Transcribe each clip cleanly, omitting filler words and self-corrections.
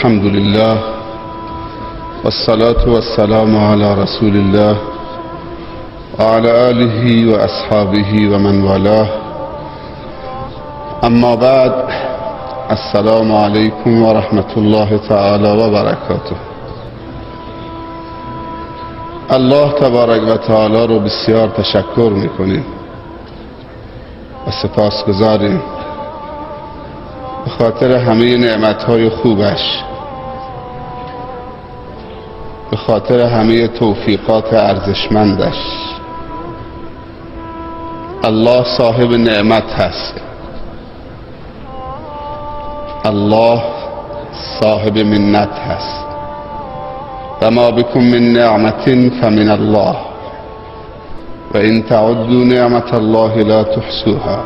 الحمد لله والصلاة والسلام على رسول الله وعلى آله وأصحابه ومن والاه. اما بعد، السلام علیکم و رحمت الله تعالی و برکاته. الله تبارک و تعالی رو بسیار تشکر میکنیم و سپاسگزاریم به خاطر همه نعمتهای خوبش، به خاطر همه توفیقات ارزشمندش. الله صاحب نعمت هست، الله صاحب منت هست. و ما بكم من نعمت فمن الله و ان تعدوا نعمت الله لا تحصوها.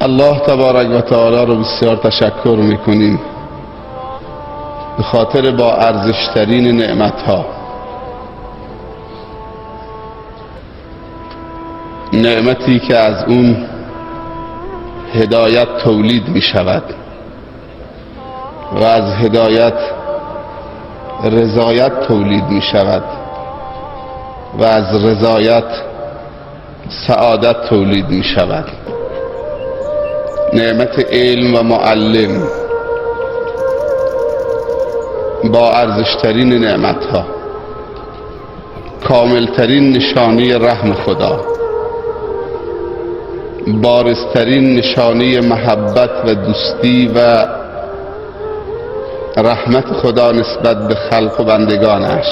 الله تبارک و تعالی رو بسیار تشکر میکنیم به خاطر با ارزشترین نعمتها، نعمتی که از اون هدایت تولید می شود و از هدایت رضایت تولید می شود و از رضایت سعادت تولید می شود. نعمت علم و معلم با ارزشترین نعمتها، کاملترین نشانه رحم خدا، بارزترین نشانه محبت و دوستی و رحمت خدا نسبت به خلق و بندگانش.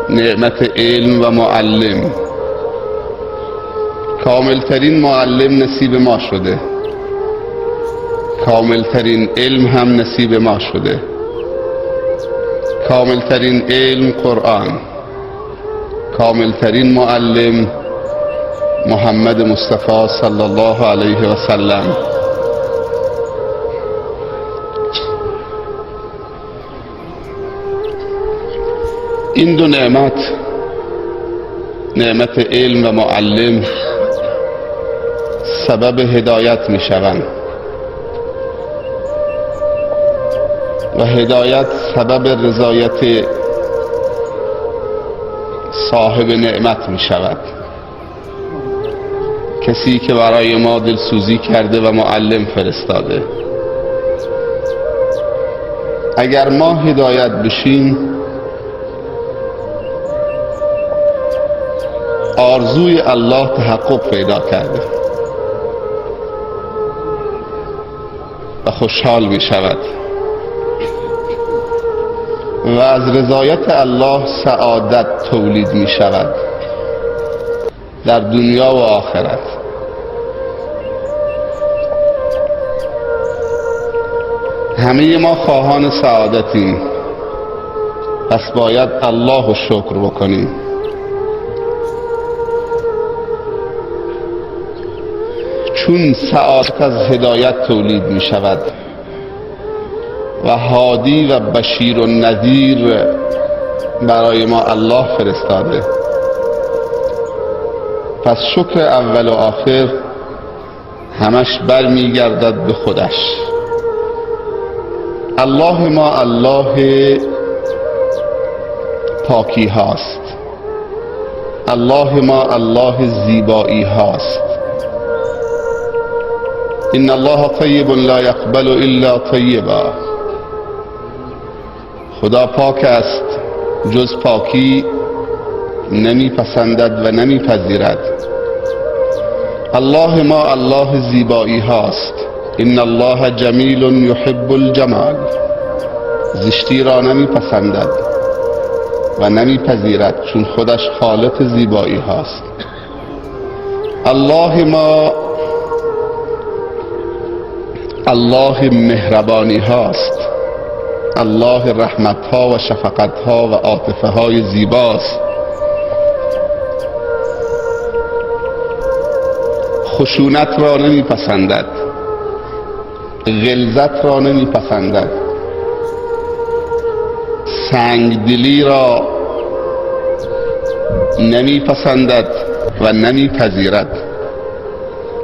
نعمت علم و معلم، کاملترین معلم نصیب ما شده، کاملترین علم هم نصیب ما شده. کاملترین علم قرآن، کاملترین معلم محمد مصطفی صلی الله علیه و سلم. این دو نعمت، نعمت علم و معلم، سبب هدایت می شوند و هدایت سبب رضایت صاحب نعمت می شود. کسی که برای ما دلسوزی کرده و معلم فرستاده. اگر ما هدایت بشیم، آرزوی الله تحقق پیدا کرده و خوشحال می شود و از رضایت الله سعادت تولید می شود در دنیا و آخرت. همه ما خواهان سعادتیم، پس باید الله رو شکر بکنیم. چون سعادت از هدایت تولید می شود و هادی و بشیر و نذیر برای ما الله فرستاده، پس شکر اول و آخر همش برمی گردد به خودش. الله ما الله پاکی هاست، الله ما الله زیبایی هاست. ان الله طیب لا یقبل الا طیبا. خدا پاک است، جز پاکی نمیپسندد و نمیپذیرد. الله ما الله زیبایی هاست. ان الله جمیل یحب الجمال. زشتی را نمیپسندد و نمیپذیرد، چون خودش خالق زیبایی هاست. الله ما الله مهربانی هاست. الله رحمت ها و شفقت ها و عاطفه های زیباست. خشونت را نمیپسندد، غلظت را نمیپسندد، سنگدلی را نمیپسندد و نمیپذیرد.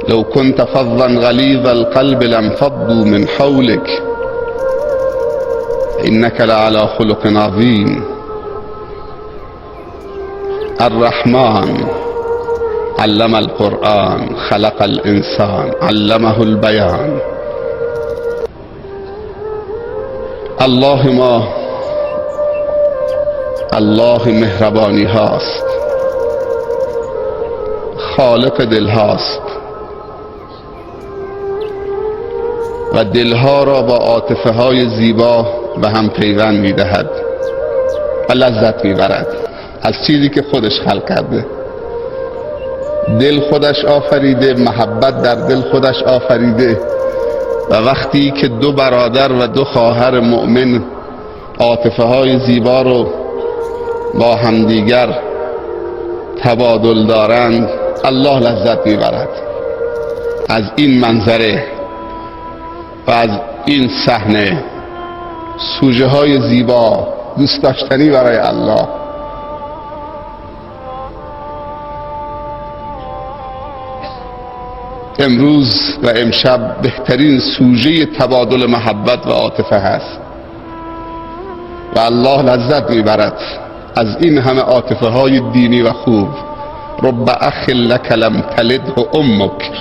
لو كنت فظا غلیظ القلب لانفضوا من حولك انك لعلى خلق عظیم. الرحمن علم القرآن خلق الانسان علمه البیان. الله ما الله مهربانی هاست، خالق دل هاست و دلها را با عاطفه های زیبا به هم پیوند می دهد و لذت می برد از چیزی که خودش خلق کرده. دل خودش آفریده، محبت در دل خودش آفریده و وقتی که دو برادر و دو خواهر مؤمن عاطفه های زیبا رو با همدیگر تبادل دارند، الله لذت میبرد از این منظره و از این صحنه. سوژه های زیبا دوست داشتنی برای الله. امروز و امشب بهترین سوژه تبادل محبت و عاطفه هست و الله لذت میبرد از این همه عاطفه های دینی و خوب. رب اخ لک لم تلده امک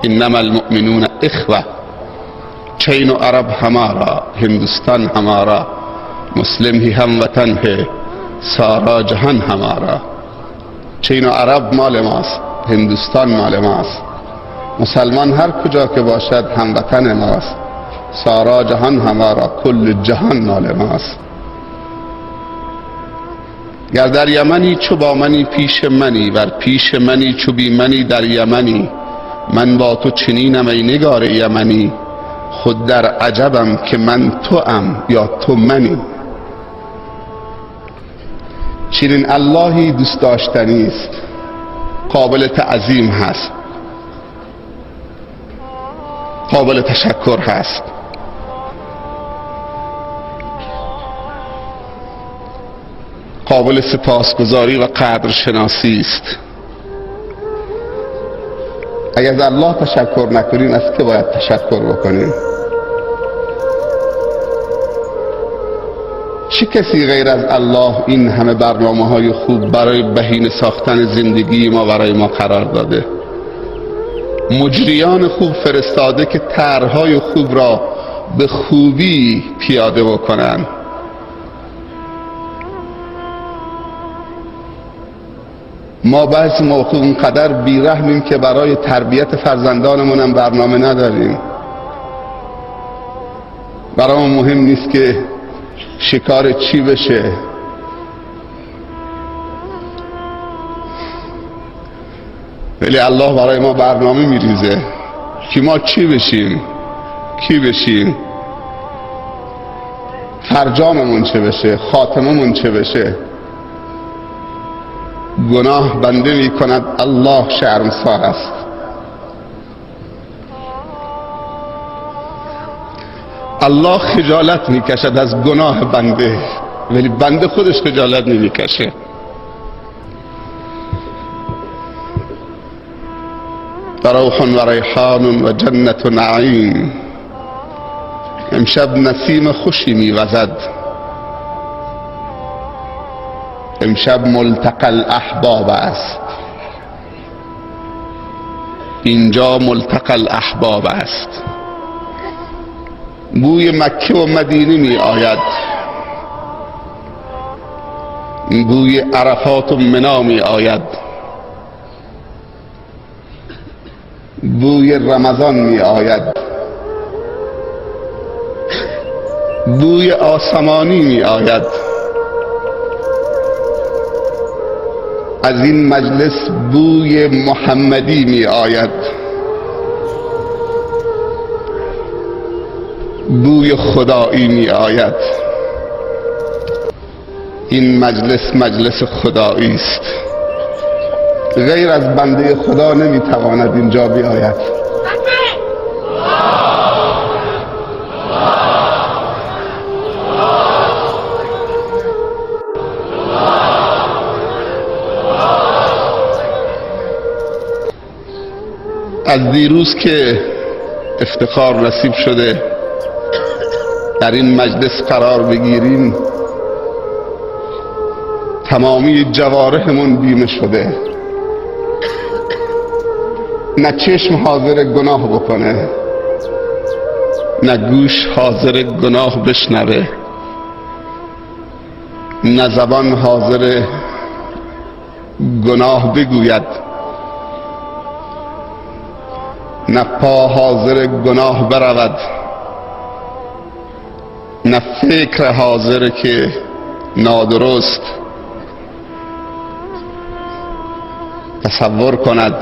انما المؤمنون اخوه. چین و عرب ہمارا، ہندوستان ہمارا، مسلم ہی ہم وطن ہے، سارا جہان ہمارا. چین و عرب مال ماست، هندوستان مال ماست، مسلمان هر کجا که باشد هموطن ماست. سارا جهان ہمارا، کل جهان مال ماست. گر در یمنی چو با منی پیش منی، ور پیش منی چو بی منی در یمنی. من با تو چنینم ای نگار یمنی، خود در عجبم که من توام یا تو منی. چنین اللهی دوست داشتنی است، قابل تعظیم هست، قابل تشکر هست. قابل سپاسگزاری و قدر شناسی است. اگر از الله تشکر نکنیم از که باید تشکر بکنیم؟ چه کسی غیر از الله این همه برنامه های خوب برای بهینه ساختن زندگی ما برای ما قرار داده؟ مجریان خوب فرستاده که طرح‌های خوب را به خوبی پیاده بکنن. ما بعضی موقع اونقدر بیرحمیم که برای تربیت فرزندانمون هم برنامه نداریم. برامون مهم نیست که شکار چی بشه، ولی الله برای ما برنامه میریزه که ما چی بشیم، کی بشیم، فرجاممون چه بشه، خاتممون چه بشه. گناه بنده می کند، الله شرمسار است. الله خجالت می کشد از گناه بنده، ولی بنده خودش خجالت نمی کشه. روح و ریحان و جنت و نعیم. امشب نسیم خوشی می وزد، امشب ملتقى الاحباب است. اینجا ملتقى الاحباب است. بوی مکه و مدینه می آید، بوی عرفات و منا می آید، بوی رمضان می آید، بوی آسمانی می آید. از این مجلس بوی محمدی می آید، بوی خدایی می آید. این مجلس مجلس خدایی است، غیر از بنده خدا نمی تواند اینجا بیاید. از دیروز که افتخار نصیب شده در این مجلس قرار بگیریم، تمامی جوارحمون بیمه شده. نه چشم حاضر گناه بکنه، نه گوش حاضر گناه بشنوه، نه زبان حاضر گناه بگوید، نه پا حاضر گناه برود، نه فکر حاضر که نادرست تصور کند،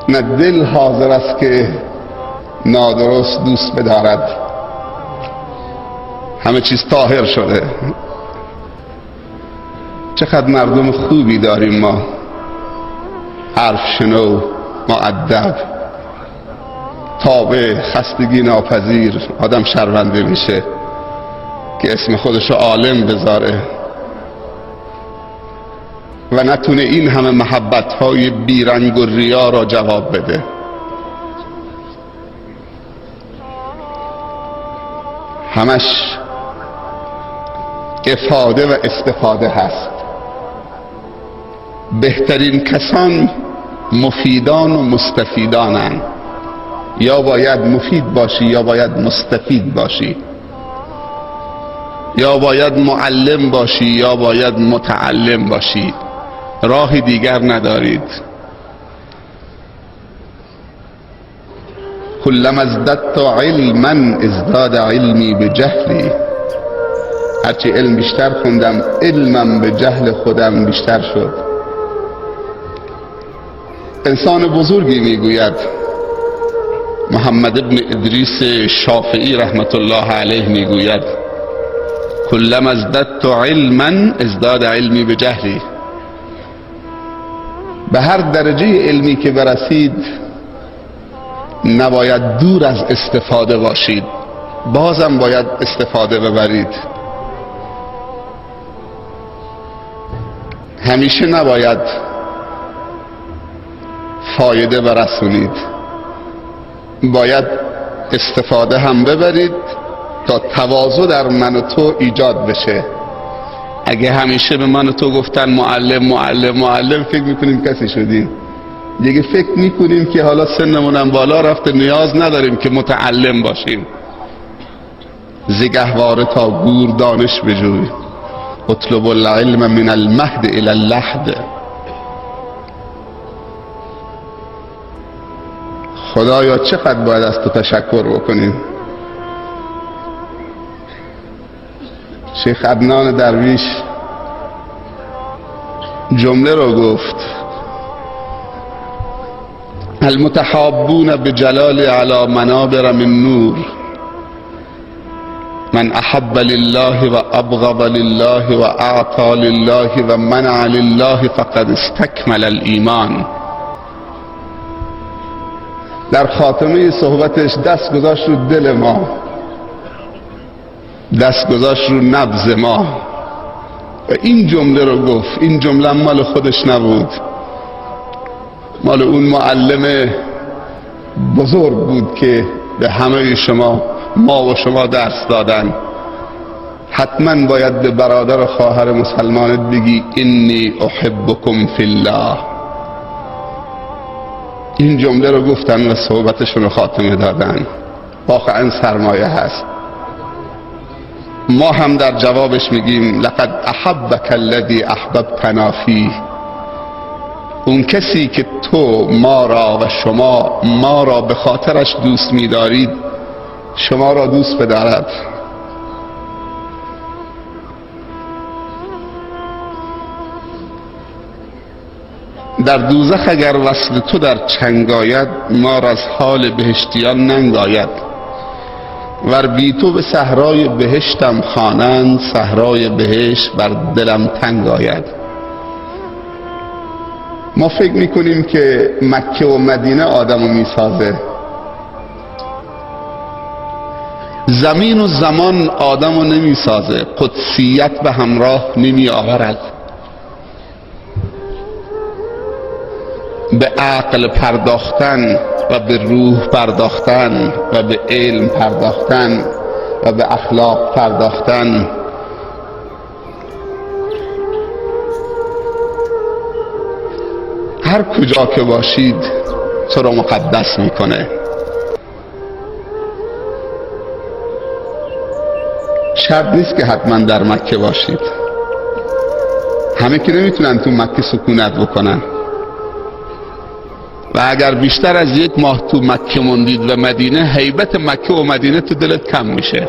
نه دل حاضر است که نادرست دوست بدارد. همه چیز طاهر شده. چقدر مردم خوبی داریم ما، حرف شنو، مؤدب، تابع، خستگی ناپذیر. آدم شرمنده میشه که اسم خودشو عالم بذاره و نتونه این همه محبت‌های بیرنگ و ریا را جواب بده. همش افاده و استفاده هست. بهترین کسان مفیدان و مستفیدانند. یا باید مفید باشی یا باید مستفید باشی، یا باید معلم باشی یا باید متعلم باشی. راهی دیگر ندارید. کلما ازددت علما ازداد علمی به جهلی. هرچی علم بیشتر خوندم، علمم به جهل خودم بیشتر شد. انسان بزرگی میگوید، محمد ابن ادریس شافعی رحمت الله علیه میگوید، کلما ازددت علما ازداد علمی به جهلی. به هر درجه علمی که برسید نباید دور از استفاده باشید، بازم باید استفاده ببرید. همیشه نباید فایده برسونید، باید استفاده هم ببرید تا تواضع در من و تو ایجاد بشه. اگه همیشه به من و تو گفتن معلم معلم معلم، فکر میکنیم کسی شدیم. دیگه فکر میکنیم که حالا سنمونم بالا رفته، نیاز نداریم که متعلم باشیم. زگهواره تا گور دانش بجوی، اطلب العلم من المهد الى اللحد. خدایا چقدر باید از تو تشکر بکنیم. شیخ عدنان درویش جمله رو گفت، المتحابون بجلال علی منابر من نور، من احب لله و ابغض لله و اعطى لله و منع لله فقد استکمل الایمان. در خاتمه صحبتش دست گذاشت رو دل ما، دست گذاشت رو نبض ما و این جمله رو گفت. این جمله مال خودش نبود، مال اون معلم بزرگ بود که به همه شما، ما و شما درس دادن. حتما باید به برادر و خواهر مسلمانت بگی انی احبکم فی الله. این جمله رو گفتن و صحبتشون رو خاتمه دادن. واقعا سرمایه هست. ما هم در جوابش میگیم لقد احبک الذی احببتنا فیه. اون کسی که تو ما را و شما ما را به خاطرش دوست می‌دارید، شما را دوست بدارد. در دوزخ اگر وصل تو در چنگ آید، مار از حال بهشتیان ننگ آید. ور بی تو به صحرای بهشتم خوانند، صحرای بهشت بر دلم تنگ آید. ما فکر میکنیم که مکه و مدینه آدمو میسازه. زمین و زمان آدمو نمیسازه، قدسیت به همراه نمی آورد. به عقل پرداختن و به روح پرداختن و به علم پرداختن و به اخلاق پرداختن. هر کجا که باشید تو رو مقدس میکنه. شرط نیست که حتما در مکه باشید. همه که نمیتونن تو مکه سکونت بکنن و اگر بیشتر از 1 ماه تو مکه موندید و مدینه، هیبت مکه و مدینه تو دلت کم میشه.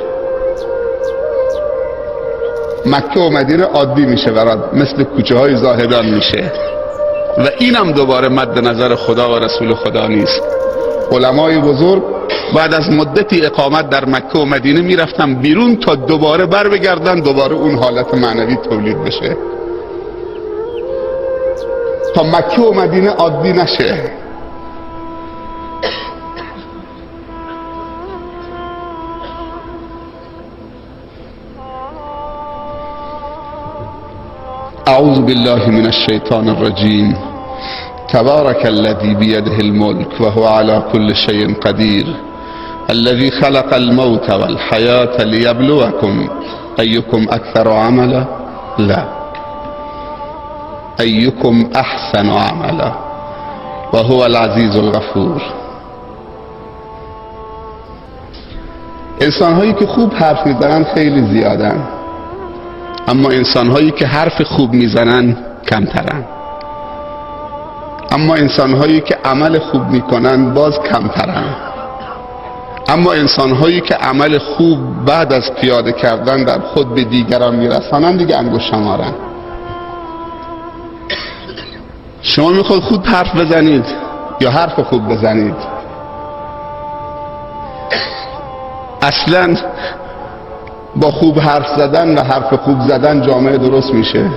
مکه و مدینه عادی میشه برات، مثل کوچه های زاهدان میشه و اینم دوباره مد نظر خدا و رسول خدا نیست. علمای بزرگ بعد از مدتی اقامت در مکه و مدینه میرفتن بیرون تا دوباره بر بگردن، دوباره اون حالت معنوی تولید بشه، تا مکه و مدینه عادی نشه. اعوذ بالله من الشیطان الرجیم. تبارك الذي بيده الملك وهو على كل شيء قدير الذي خلق الموت والحياة ليبلوكم أيكم أكثر عملا لا أيكم أحسن عملا وهو العزيز الغفور. انسان‌هایی که خوب حرف میزنن خیلی زیادن، اما انسان‌هایی که حرف خوب میزنن کمترن. اما انسان‌هایی که عمل خوب میکنن باز کمترن. اما انسان‌هایی که عمل خوب بعد از پیاده کردن در خود به دیگران میرسانن دیگه انگشت شمارن. شما میخواید خوب حرف بزنید یا حرف خوب بزنید؟ اصلاً با خوب حرف زدن و حرف خوب زدن جامعه درست میشه.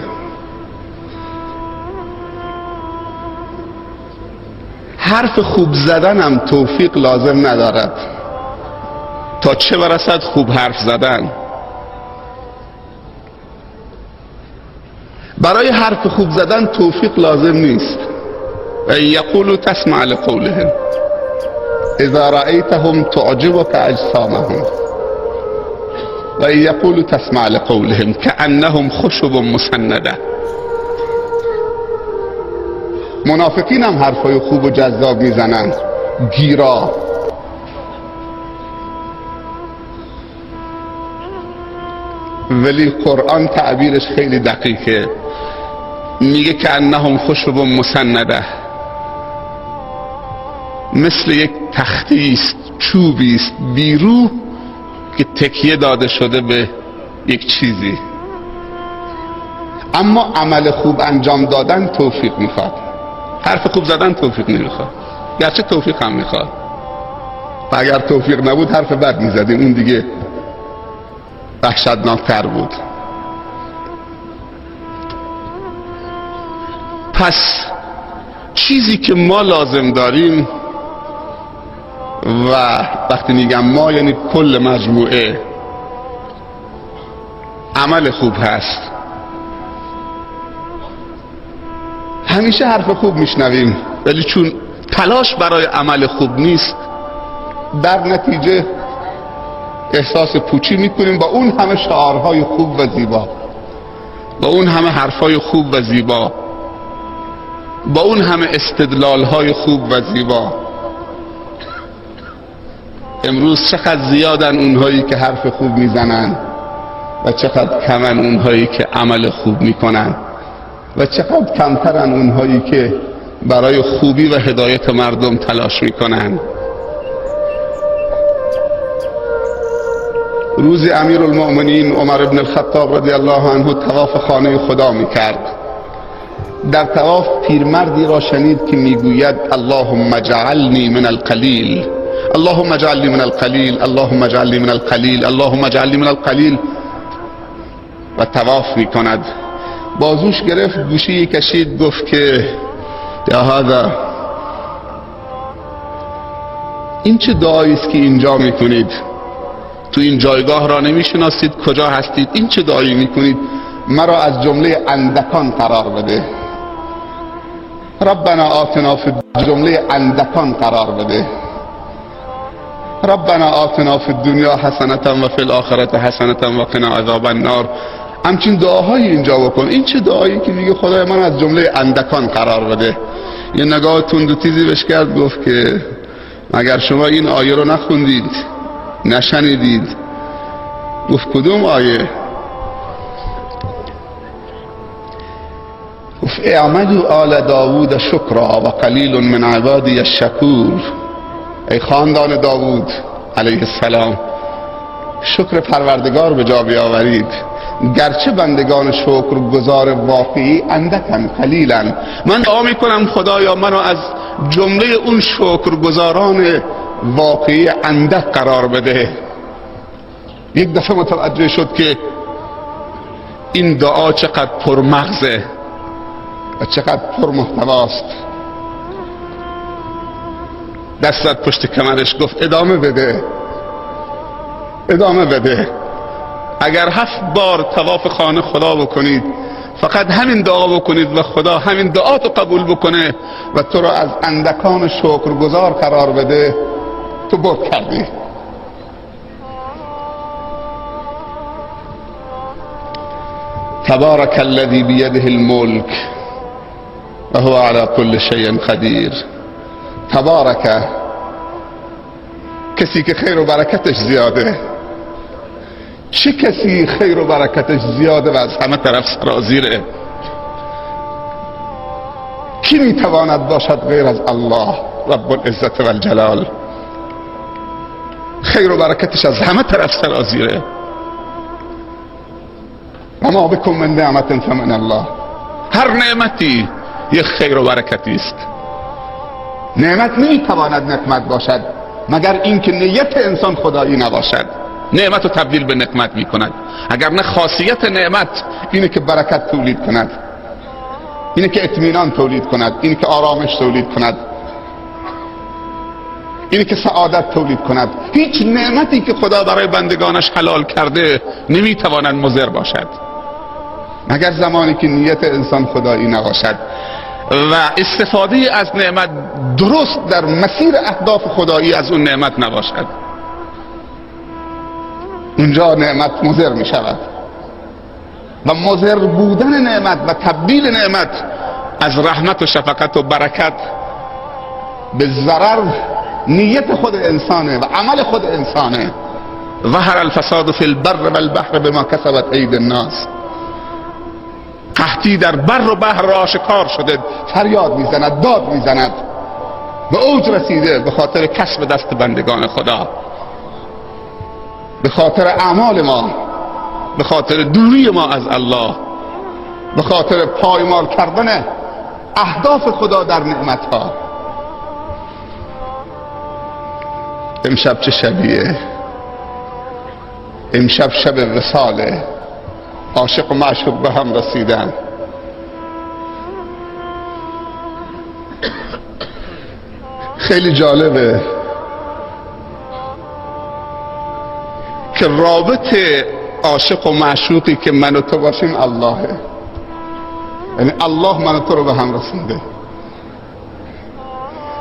حرف خوب زدن هم توفیق لازم ندارد، تا چه برسد خوب حرف زدن. برای حرف خوب زدن توفیق لازم نیست. یقولوا تسمع لقولهم اذا رأيتهم تعجبك اجسامهم و یقولوا تسمع لقولهم كأنهم خشب مسنده. منافقین هم حرفای خوب و جذاب میزنن، گیرا. ولی قرآن تعبیرش خیلی دقیقه، میگه كأنهم خشب مسنده، مثل یک تختی است، چوبی است بیروح که تکیه داده شده به یک چیزی. اما عمل خوب انجام دادن توفیق میخواد، حرف خوب زدن توفیق نمیخواد، گرچه توفیق هم میخواد. و اگر توفیق نبود حرف بد میزدیم، اون دیگه وحشتناکتر بود. پس چیزی که ما لازم داریم، و وقتی میگم ما یعنی کل مجموعه، عمل خوب هست. همیشه حرف خوب میشنویم، ولی چون تلاش برای عمل خوب نیست، در نتیجه احساس پوچی میکنیم با اون همه شعارهای خوب و زیبا، با اون همه حرفهای خوب و زیبا، با اون همه استدلالهای خوب و زیبا. امروز چقدر زیادن اونهایی که حرف خوب میزنن و چقدر کمن اونهایی که عمل خوب میکنن و چقدر کمترن اونهایی که برای خوبی و هدایت مردم تلاش میکنن. روزی امیرالمؤمنین عمر بن الخطاب رضی الله عنه طواف خانه خدا میکرد. در طواف پیرمردی را شنید که میگوید اللهم اجعلنی من القلیل، اللهم اجعلنی من القلیل، اللهم اجعلنی من القلیل، اللهم اجعلنی من القلیل، و طواف میکند. بازوش گرفت، گوشی کشید، گفت که یا هذا، این چه دعایی است که اینجا میکنید؟ تو این جایگاه را نمیشناسید، کجا هستید؟ این چه دعایی میکنید؟ مرا از جمله اندکان قرار بده. ربنا آتنا فی جمله اندکان قرار بده. ربنا آتنا فی الدنیا حسنة و فی الآخرة حسنة و قنا عذاب النار. همچین دعاهایی اینجا بکن. این چه دعایی که میگه خدای من از جمله اندکان قرار بده؟ یه نگاه تند و تیزی بهش کرد، گفت که اگر شما این آیه رو نخوندید، نشنیدید. گفت کدوم آیه؟ گفت اعملوا آل داوود شکرا و قلیل من عبادی الشکور. ای خاندان داوود علیه السلام، شکر پروردگار به جا بیاورید، گرچه بندگان شکر گزار واقعی اندکن قلیلن. من دعا میکنم خدایا منو از جمله اون شکر گزاران واقعی اندک قرار بده. یک دفعه متوجه شد که این دعا چقدر پرمغزه و چقدر پرمحتواست. دست زد پشت کمرش، گفت ادامه بده، ادامه بده. اگر 7 بار طواف خانه خدا بکنید، فقط همین دعا بکنید و خدا همین دعا تو قبول بکنه و تو رو از اندکان شکرگزار قرار بده، تو برد کردی. تبارک الذی بیده الملک و هو علی كل شیء قدیر. تبارک، کسی که خیر و برکتش زیاده. چه کسی خیر و برکتش زیاده و از همه طرف سرازیره؟ کی میتواند باشد غیر از الله رب العزت و الجلال؟ خیر و برکتش از همه طرف سرازیره. و ما بکم من نعمت فمن الله. هر نعمتی یک خیر و برکتی است. نعمت نمیتواند نقمت باشد مگر اینکه نیت انسان خدایی نباشد. نعمت رو تبدیل به نقمت می کند. اگر نه خاصیت نعمت اینه که برکت تولید کند، اینه که اطمینان تولید کند، اینه که آرامش تولید کند، اینه که سعادت تولید کند. هیچ نعمتی که خدا برای بندگانش حلال کرده نمیتواند مضر باشد مگر زمانی که نیت انسان خدایی نباشد و استفاده از نعمت درست در مسیر اهداف خدایی از اون نعمت نباشد. اونجا نعمت مضر می شود و مضر بودن نعمت و تبدیل نعمت از رحمت و شفقت و برکت به ضرر نیت خود انسانه و عمل خود انسانه. ظهر الفساد فی البر و البحر بما کسبت ایدی الناس. قحطی در بر و بحر را آشکار شده، فریاد میزند، داد میزند، به اوج رسیده به خاطر کسب دست بندگان خدا، به خاطر اعمال ما، به خاطر دوری ما از الله، به خاطر پایمال کردن اهداف خدا در نعمتها. امشب چه شبیه؟ امشب شب وصاله. عاشق و معشوق به هم رسیدن. خیلی جالبه که رابطه عاشق و معشوقی که من و تو باشیم اللهه. یعنی الله من و تو رو به هم رسونده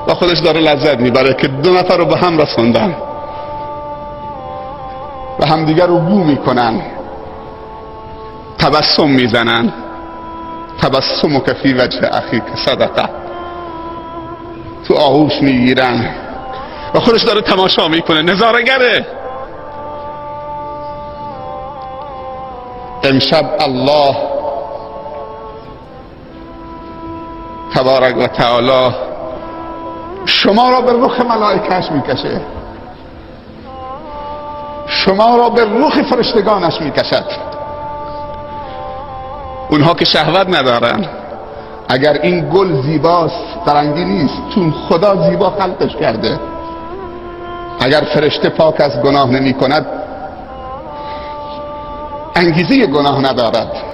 و خودش داره لذت میبره که 2 نفر رو به هم رسوندن و همدیگر رو بو میکنن، تبسم میزنن. تبسم که فی وجه اخیک صدقه. تو آغوش میگیرن و خودش داره تماشا میکنه، نظاره‌گره. امشب الله تبارک و تعالی شما را به رخ ملائکه‌اش میکشه، شما را به رخ فرشتگانش میکشد. اونها که شهوت ندارن. اگر این گل زیباست فرنگی نیست، چون خدا زیبا خلقش کرده. اگر فرشته پاک از گناه نمی کند انگیزه گناه ندارد.